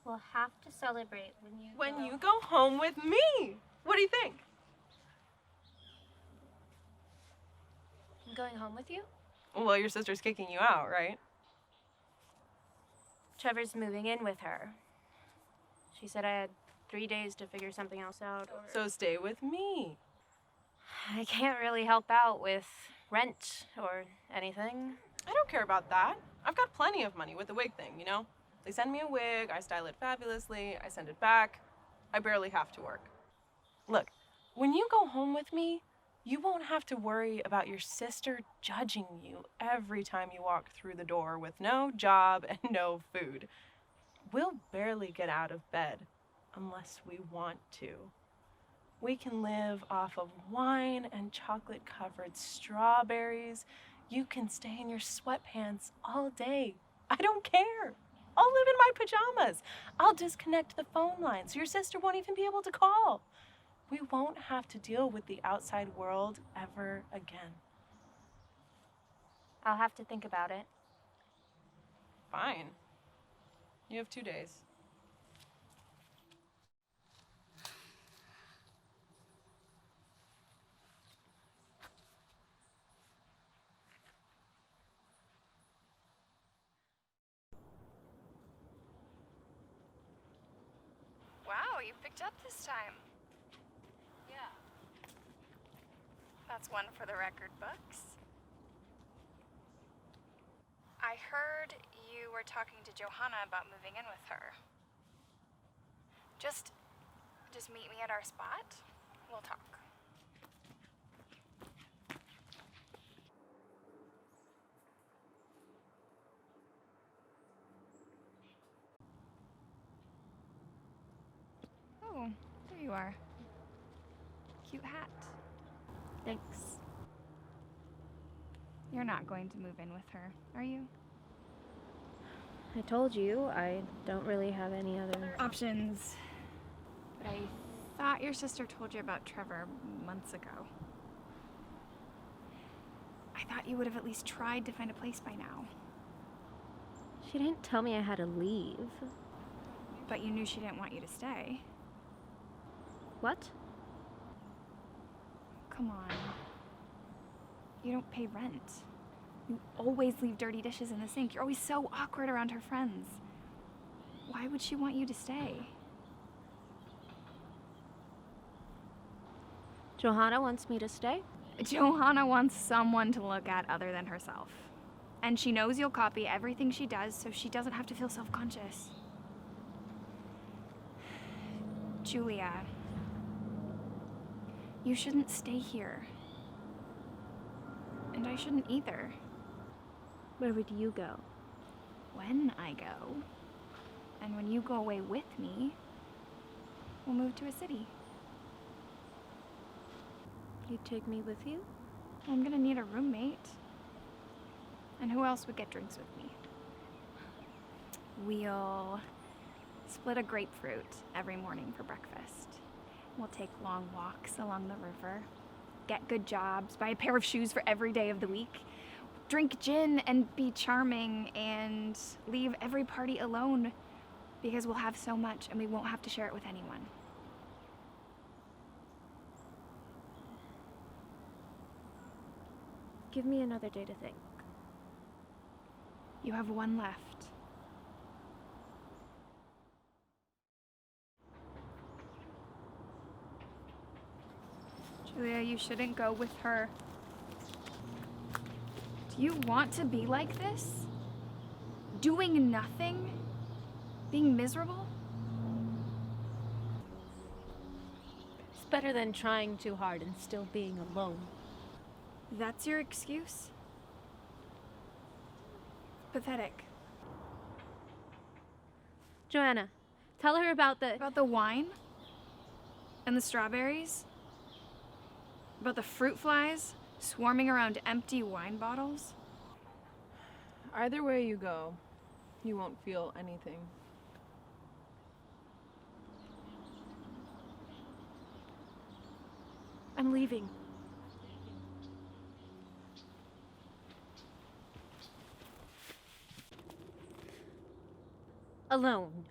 We'll have to celebrate when you go home with me. What do you think? I'm going home with you? Well, your sister's kicking you out, right? Trevor's moving in with her. She said I had 3 days to figure something else out. So stay with me. I can't really help out with rent or anything. I don't care about that. I've got plenty of money with the wig thing, you know? They send me a wig, I style it fabulously, I send it back. I barely have to work. Look, when you go home with me, you won't have to worry about your sister judging you every time you walk through the door with no job and no food. We'll barely get out of bed unless we want to. We can live off of wine and chocolate-covered strawberries. You can stay in your sweatpants all day. I don't care. I'll live in my pajamas. I'll disconnect the phone line so your sister won't even be able to call. We won't have to deal with the outside world ever again. I'll have to think about it. Fine. You have 2 days. Wow, you picked up this time. Yeah. That's one for the record books. I heard you were talking to Johanna about moving in with her. Just meet me at our spot. We'll talk. Oh, there you are. Cute hat. Thanks. You're not going to move in with her, are you? I told you I don't really have any other Options. But I thought your sister told you about Trevor months ago. I thought you would have at least tried to find a place by now. She didn't tell me I had to leave. But you knew she didn't want you to stay. What? Come on. You don't pay rent. You always leave dirty dishes in the sink. You're always so awkward around her friends. Why would she want you to stay? Johanna wants me to stay? Johanna wants someone to look at other than herself. And she knows you'll copy everything she does, so she doesn't have to feel self-conscious. Julia, you shouldn't stay here. And I shouldn't either. Where would you go? When I go, and when you go away with me, we'll move to a city. You'd take me with you? I'm gonna need a roommate. And who else would get drinks with me? We'll split a grapefruit every morning for breakfast. We'll take long walks along the river, get good jobs, buy a pair of shoes for every day of the week, drink gin and be charming, and leave every party alone because we'll have so much and we won't have to share it with anyone. Give me another day to think. You have one left. Julia, you shouldn't go with her. Do you want to be like this? Doing nothing? Being miserable? It's better than trying too hard and still being alone. That's your excuse? Pathetic. Joanna, tell her about the... About the wine? And the strawberries? About the fruit flies swarming around empty wine bottles? Either way you go, you won't feel anything. I'm leaving. Alone.